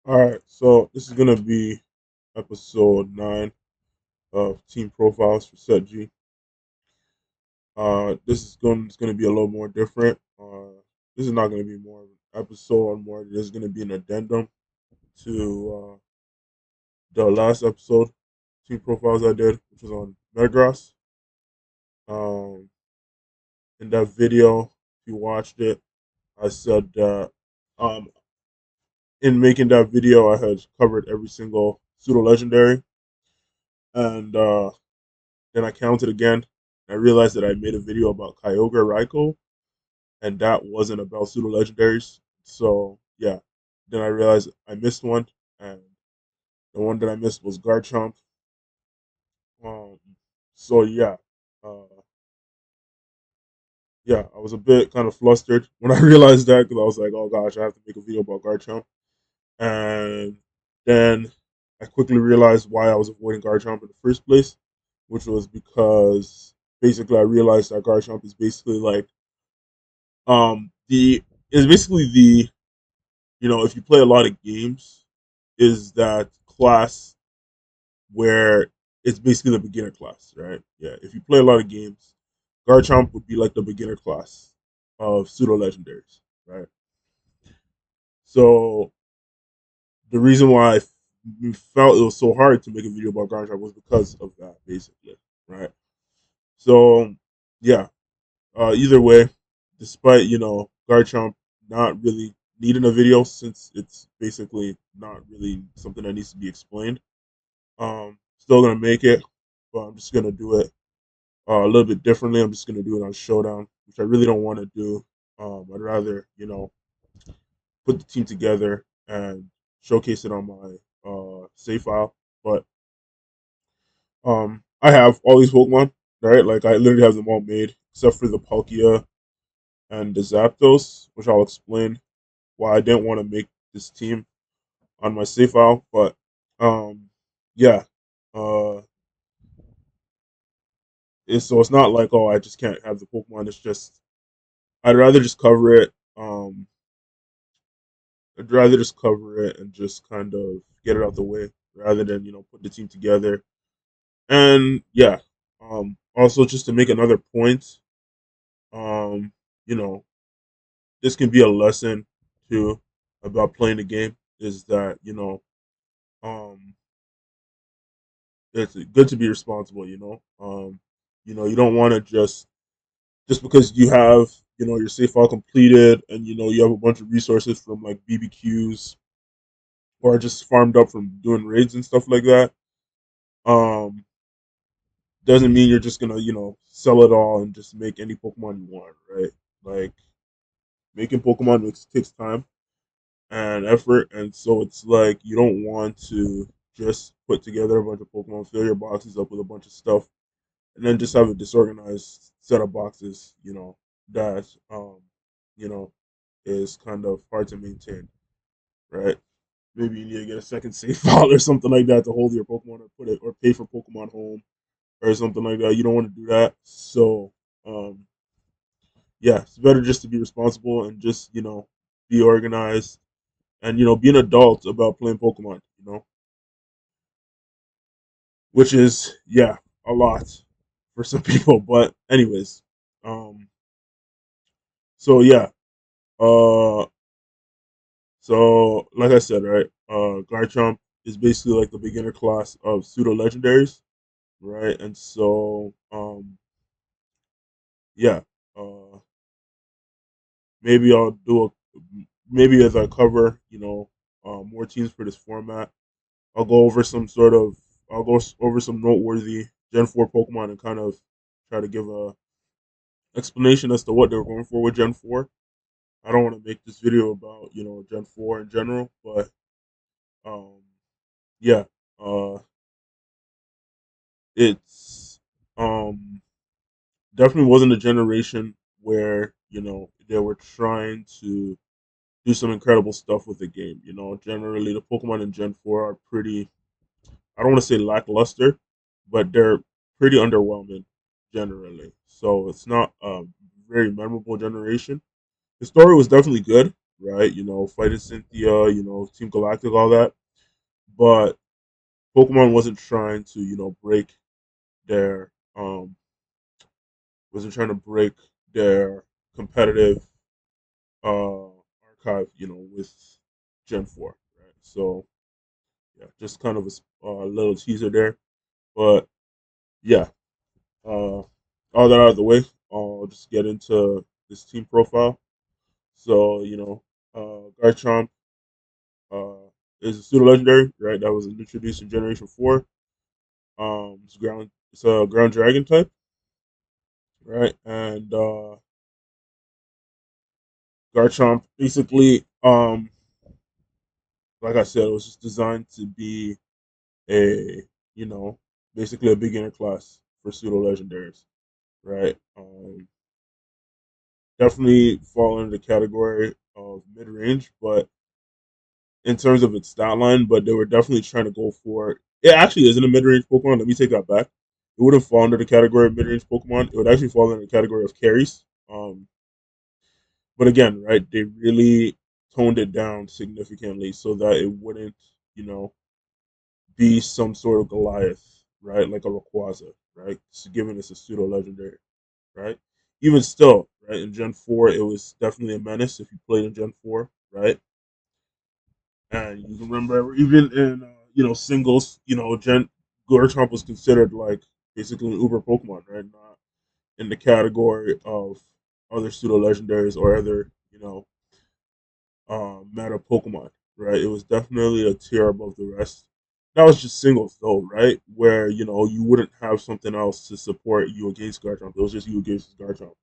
All right, so this is gonna be episode 9 of Team Profiles for Set G. This is going to be a little more different. This is not going to be more of an episode, more. There's going to be an addendum to the last episode Team Profiles I did, which was on Metagross. Um, in that video, if you watched it, I said that um, in making that video, I had covered every single pseudo-legendary, and then I counted again. I realized that I made a video about Kyogre Raikou, and that wasn't about pseudo legendaries. So yeah, then I realized I missed one, and the one that I missed was Garchomp. Um, so uh, yeah, I was a bit kind of flustered when I realized that because I was like, oh gosh, I have to make a video about Garchomp, and then I quickly realized why I was avoiding Garchomp in the first place, which was because basically I realized that Garchomp is basically like the is basically the if you play a lot of games, is that class where it's basically the beginner class, right? Yeah, if you play a lot of games, Garchomp would be like the beginner class of pseudo legendaries, right? So the reason why felt it was so hard to make a video about Garchomp was because of that, basically, right? So yeah, either way, despite Garchomp not really needing a video since it's basically not really something that needs to be explained. Still gonna make it, but I'm just gonna do it a little bit differently. I'm just gonna do it on Showdown, which I really don't want to do. I'd rather put the team together and showcase it on my save file. But I have all these Pokemon, right? Like I literally have them all made except for the Palkia and the Zapdos, which I'll explain why I didn't want to make this team on my save file. But yeah, uh, so it's not like, oh, I just can't have the Pokemon. It's just I'd rather just cover it. I'd rather just cover it and just kind of get it out the way rather than put the team together. And yeah, also just to make another point, um, you know, this can be a lesson too about playing the game. Is that um, it's good to be responsible. You don't want to just because you have your safe file completed and you have a bunch of resources from like BBQs or just farmed up from doing raids and stuff like that. Um, doesn't mean you're just gonna sell it all and just make any Pokemon you want, right? Like making Pokemon takes time and effort, and so it's like you don't want to just put together a bunch of Pokemon, fill your boxes up with a bunch of stuff, and then just have a disorganized set of boxes, that you know, is kind of hard to maintain, right? Maybe you need to get a second save file or something like that to hold your Pokemon or put it or pay for Pokemon Home or something like that. You don't want to do that. So um yeah, it's better just to be responsible and just, be organized and be an adult about playing Pokemon, which is a lot for some people. But anyways, um so yeah, uh so like I said, right, Garchomp is basically like the beginner class of pseudo legendaries, right? And so yeah, uh maybe I'll do a maybe as I cover more teams for this format, I'll go over I'll go over some noteworthy Gen 4 Pokemon and kind of try to give a explanation as to what they're going for with Gen 4. I don't want to make this video about Gen 4 in general, but um yeah, uh it's definitely wasn't a generation where they were trying to do some incredible stuff with the game. Generally the Pokemon in Gen 4 are pretty, I don't want to say lackluster, but they're pretty underwhelming generally. So it's not a very memorable generation. The story was definitely good, right? Fighting Cynthia, Team Galactic, all that. But Pokemon their wasn't trying to break their competitive uh archive, with Gen 4, right? So yeah, just kind of a little teaser there. But yeah, all that out of the way, I'll just get into this team profile. So, Garchomp is a pseudo legendary, right? That was introduced in Generation 4. It's a ground dragon type, right? And Garchomp basically, like I said, it was just designed to be a, you know, basically a beginner class for pseudo legendaries, right? Definitely fall into the category of mid range, but in terms of its stat line, but they were definitely trying to go for it. Actually isn't a mid range Pokemon. Let me take that back. It wouldn't fall under the category of mid range Pokemon. It would actually fall under the category of carries. But again, right, they really toned it down significantly so that it wouldn't, you know, be some sort of Goliath, right? Like a Rayquaza, right? So given it's a pseudo legendary, right? Even still, right, in Gen 4, it was definitely a menace if you played in Gen 4, right? And you can remember even in singles, Gen Garchomp was considered like basically an Uber Pokemon, right? Not in the category of other pseudo legendaries or other meta Pokemon, right? It was definitely a tier above the rest. That was just singles though, right? Where you wouldn't have something else to support you against Garchomp. It was just you against Garchomp,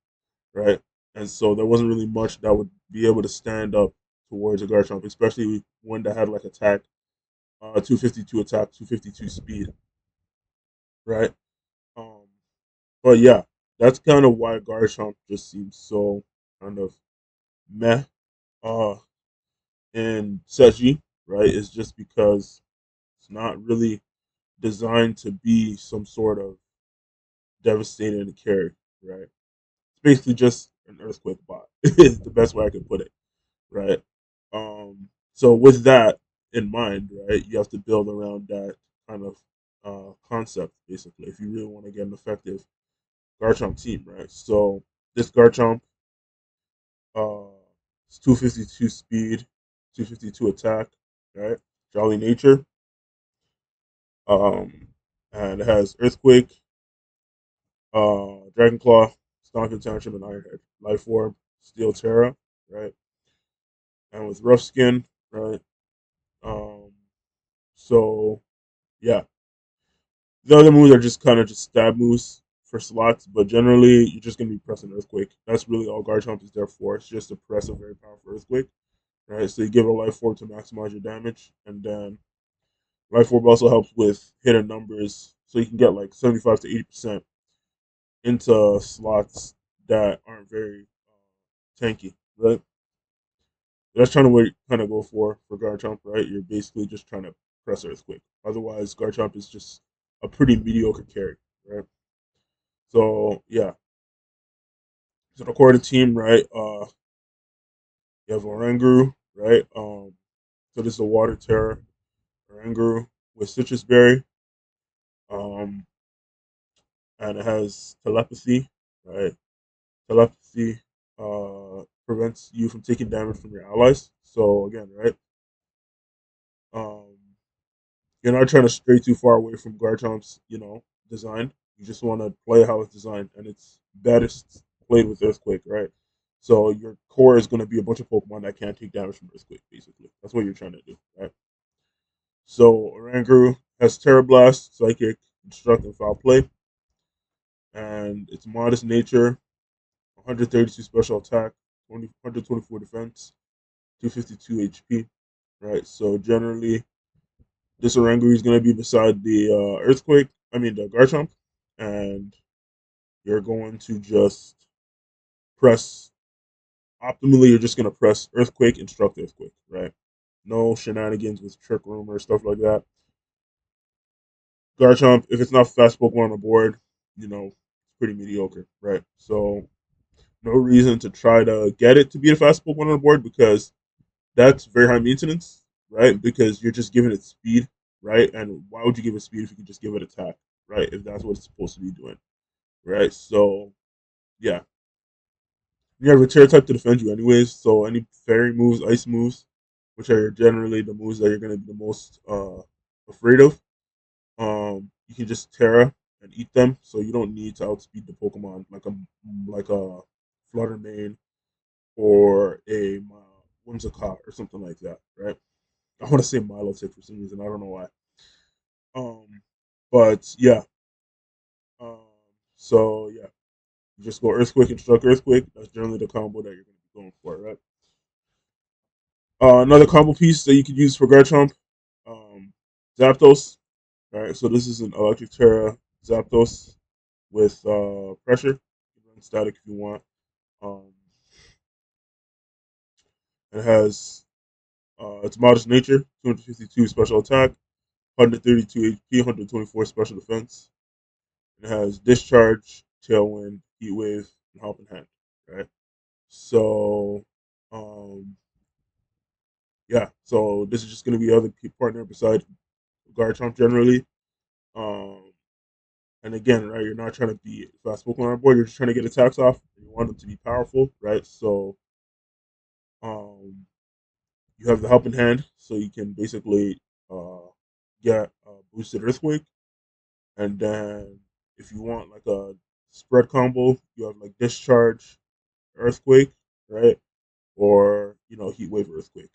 right? And so there wasn't really much that would be able to stand up towards a Garchomp, especially one that had like attack 252 attack, 252 speed, right? Um, but yeah, that's kind of why Garchomp just seems so kind of meh. Uh, and Seji, right, is just because it's not really designed to be some sort of devastating carry, right? It's basically just an earthquake bot. Is the best way I could put it, right? So with that in mind, right, you have to build around that kind of concept, basically, if you really want to get an effective Garchomp team, right? So this Garchomp, uh, it's 252 speed, 252 attack, right? Jolly nature, um, and it has Earthquake, Dragon Claw, Stonking Tantrum, and Ironhead. Life Orb, Steel Terra, right? And with Rough Skin, right? Um, so yeah, the other moves are just kind of just stab moves for slots, but generally you're just gonna be pressing Earthquake. That's really all Garchomp is there for. It's just to press a very powerful Earthquake, right? So you give it a Life Orb to maximize your damage, and then Life Orb also helps with hidden numbers, so you can get like 75 to 80% into slots that aren't very tanky, right? That's trying to kind of go for Garchomp, right? You're basically just trying to press Earthquake. Otherwise, Garchomp is just a pretty mediocre carry, right? So yeah, so the core of the team, right? You have Oranguru, right? So this is a Water Terror, Oranguru with Citrus Berry, um, and it has Telepathy, right? Telepathy prevents you from taking damage from your allies. So again, right? Um, you're not trying to stray too far away from Garchomp's, design. You just want to play how it's designed, and it's best played with Earthquake, right? So your core is going to be a bunch of Pokemon that can't take damage from Earthquake, basically. That's what you're trying to do, right? So Oranguru has Terra Blast, Psychic, Instruct, and Foul Play, and its modest nature, 132 special attack, 124 defense, 252 HP, right? So generally, this Oranguru is going to be beside the Earthquake, the Garchomp, and you're going to just press, optimally, you're just going to press Earthquake, Instruct Earthquake, right? No shenanigans with Trick Room or stuff like that. Garchomp, if it's not fast Pokemon on the board, it's pretty mediocre, right? So no reason to try to get it to be a fast Pokemon on the board because that's very high maintenance, right? Because you're just giving it speed, right? And why would you give it speed if you could just give it attack, right? If that's what it's supposed to be doing, right? So yeah, you have a tear type to defend you anyways. So any fairy moves, ice moves, which are generally the moves that you're gonna be the most afraid of, you can just Terra and eat them. So you don't need to outspeed the Pokemon like a Flutter Mane or a Whimsicott or something like that, right? I want to say Milotic for some reason. I don't know why. Um, but yeah. Um, so yeah, you just go Earthquake and Struck Earthquake. That's generally the combo that you're going to be going for, right? Another combo piece that you could use for Garchomp, um, Zapdos. All right, so this is an Electric Terra Zapdos with pressure. You can run static if you want. Um, it has its modest nature, 252 special attack, 132 HP, 124 special defense. It has discharge, tailwind, heat wave, and helping hand. Right. So, um, yeah. So this is just going to be other partner besides Garchomp generally. Um, and again, right, you're not trying to be fast Pokemon on board. You're just trying to get attacks off. You want them to be powerful, right? So, um, you have the helping hand, so you can basically uh, get a boosted Earthquake, and then if you want like a spread combo, you have like discharge, Earthquake, right? Or Heat Wave Earthquake,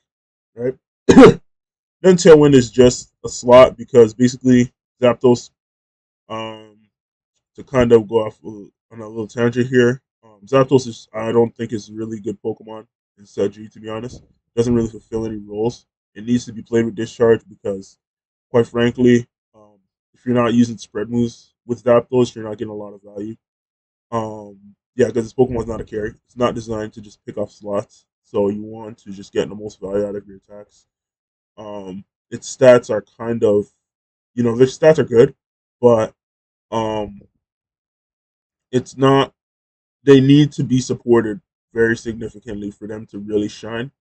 right? Then Tailwind is just a slot because basically Zapdos, um, to kind of go off on a little tangent here, Zapdos is I don't think is a really good Pokemon in Set G, to be honest. Doesn't really fulfill any roles. It needs to be played with Discharge because, quite frankly, if you're not using spread moves with Zapdos, you're not getting a lot of value. Yeah, because this Pokemon's not a carry. It's not designed to just pick off slots. So you want to just get the most value out of your attacks. Its stats are kind of, their stats are good, but um, it's not. They need to be supported very significantly for them to really shine.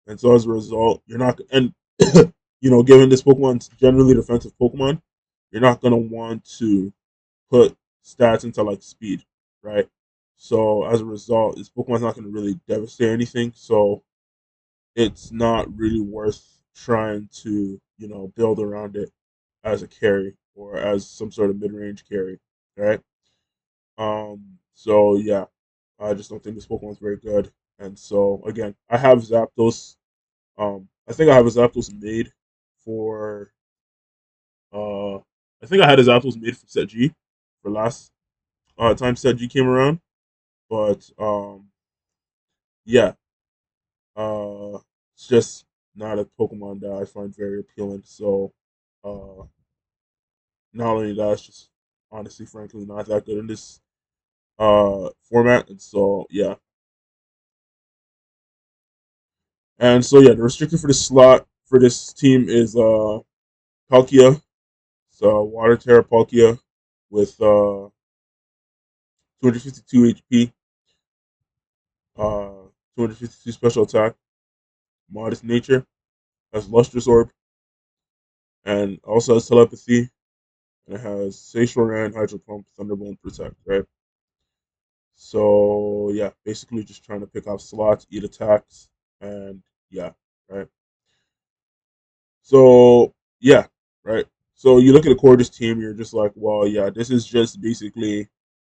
And so as a result, you're not. And given this Pokemon's generally defensive Pokemon, you're not gonna want to put stats into like speed, right? So as a result, this Pokemon's not going to really devastate anything. So it's not really worth trying to build around it as a carry or as some sort of mid range carry, right? So yeah, I just don't think this Pokemon's very good. And so again, I have Zapdos. I think I have a Zapdos made for uh, I think I had a Zapdos made for Set G for last time Set G came around. But yeah, it's just not a Pokemon that I find very appealing. So uh, not only that, it's just honestly, frankly, not that good in this format. And so yeah, and so yeah, the restrictor for this slot for this team is Palkia. So Water Terra Palkia with 252 HP, 252 special attack, modest nature, has lustrous orb, and also has telepathy. And it has Seichoran, Hydro Pump, Thunderbolt, Protect, right? So yeah, basically just trying to pick off slots, eat attacks, and yeah, right. So yeah, right. So you look at the core of this team, you're just like, well, yeah, this is just basically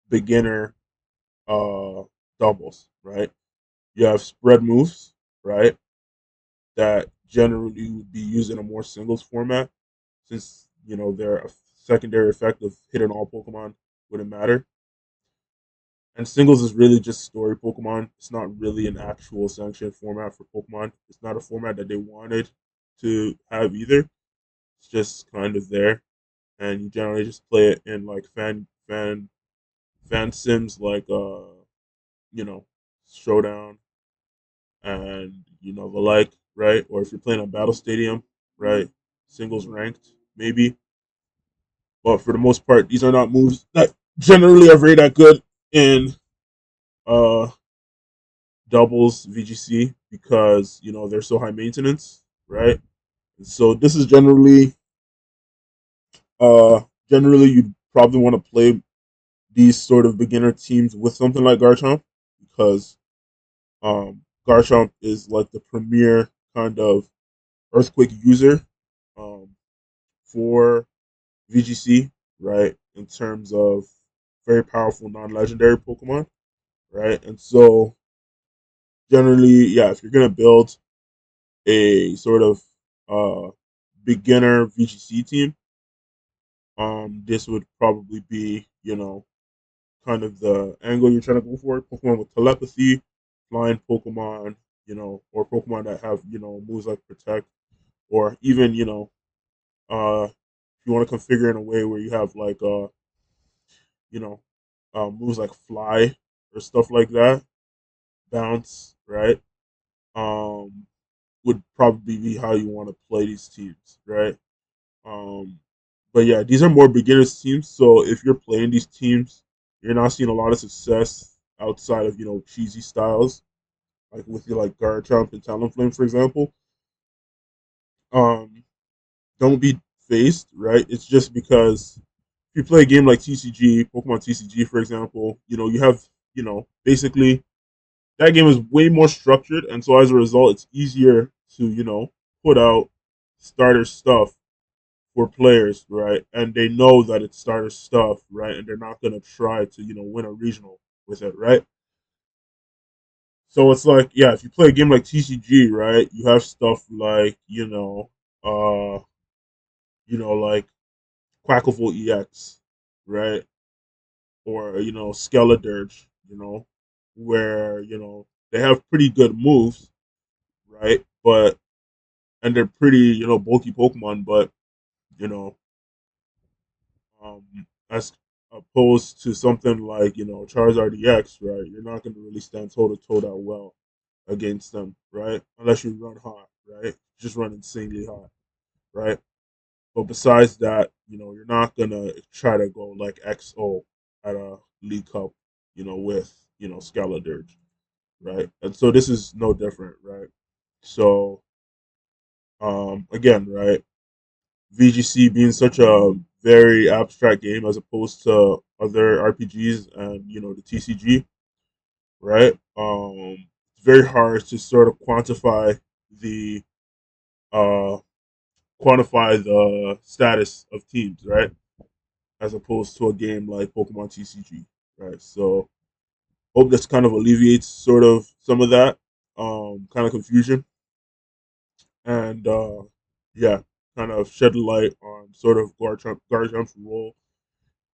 beginner uh doubles, right? You have spread moves, right? That generally would be used in a more singles format, since their secondary effect of hitting all Pokemon wouldn't matter. And singles is really just story Pokemon. It's not really an actual sanctioned format for Pokemon. It's not a format that they wanted to have either. It's just kind of there, and you generally just play it in like fan sims like you know Showdown and the like, right? Or if you're playing on Battle Stadium, right? Singles ranked maybe, but for the most part, these are not moves that generally are very that good in uh doubles VGC because they're so high maintenance, right? And so this is uh generally you probably want to play these sort of beginner teams with something like Garchomp because Garchomp is like the premier kind of earthquake user um, for VGC, right? In terms of very powerful non-legendary Pokemon, right? And so generally, yeah, if you're gonna build a sort of uh, beginner VGC team, this would probably be kind of the angle you're trying to go for. Pokemon with telepathy, flying Pokemon, or Pokemon that have moves like Protect, or even if you want to configure in a way where you have like you know moves like Fly or stuff like that, Bounce, right? Um, would probably be how you want to play these teams, right? Um, but yeah, these are more beginners teams. So if you're playing these teams, you're not seeing a lot of success outside of cheesy styles like with like Garchomp and Talonflame, for example. Um, don't be phased, right? It's just because if you play a game like TCG, Pokemon TCG, for example, you have basically that game is way more structured, and so as a result, it's easier to put out starter stuff for players, right? And they know that it's starter stuff, right? And they're not gonna try to win a regional with it, right? So it's like, yeah, if you play a game like TCG, right, you have stuff like uh, like Quacklevolt EX, right, or Skeledirge, where they have pretty good moves, right, but and they're pretty bulky Pokemon, but you know as opposed to something like Charizard EX, right, you're not going to really stand toe to toe that well against them, right, unless you run hot, right, just run insanely hot, right. But besides that, you're not gonna try to go like XO at a League Cup, with Skeledirge, right? And so this is no different, right? So again, right, VGC being such a very abstract game as opposed to other RPGs and the TCG, right? It's very hard to sort of the uh quantify the status of teams, right? As opposed to a game like Pokemon TCG, right? So hope this kind of alleviates sort of some of that kind of confusion and yeah, kind of shed light on sort of Garchomp's role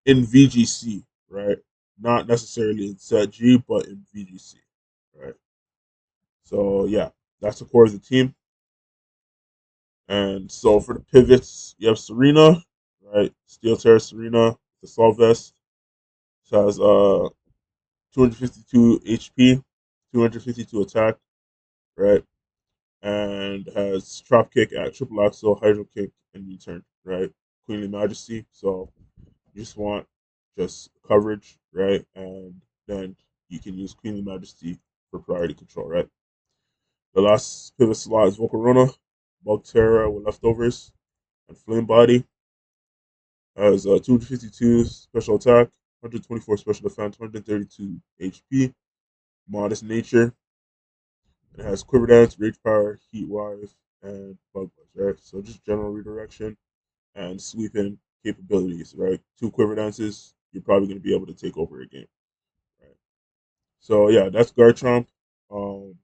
in VGC, right? Not necessarily in Set G, but in VGC, right? So yeah, that's the core of the team. And so for the pivots, you have Serena, right? Steel Terra Serena, the Assault Vest. It has 252 HP, 252 attack, right? And has Drop Kick at Triple Axel, Hydro Kick, and U-Turn, right? Queenly Majesty. So you just want just coverage, right? And then you can use Queenly Majesty for priority control, right? The last pivot slot is Volcarona, Bug Terra with leftovers, and Flame Body. Has 252 special attack, 124 special defense, 132 HP, modest nature. It has Quiver Dance, Rage Power, Heat Wave, and Bug Buzz, right? So just general redirection and sweeping capabilities, right? Two Quiver Dances, you're probably going to be able to take over a game, right? So yeah, that's Garchomp. Um,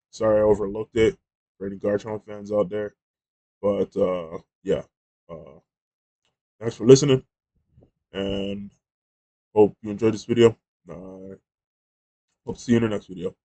sorry I overlooked it for any Garchomp fans out there, but yeah, uh, thanks for listening, and hope you enjoyed this video. Hope to see you in the next video.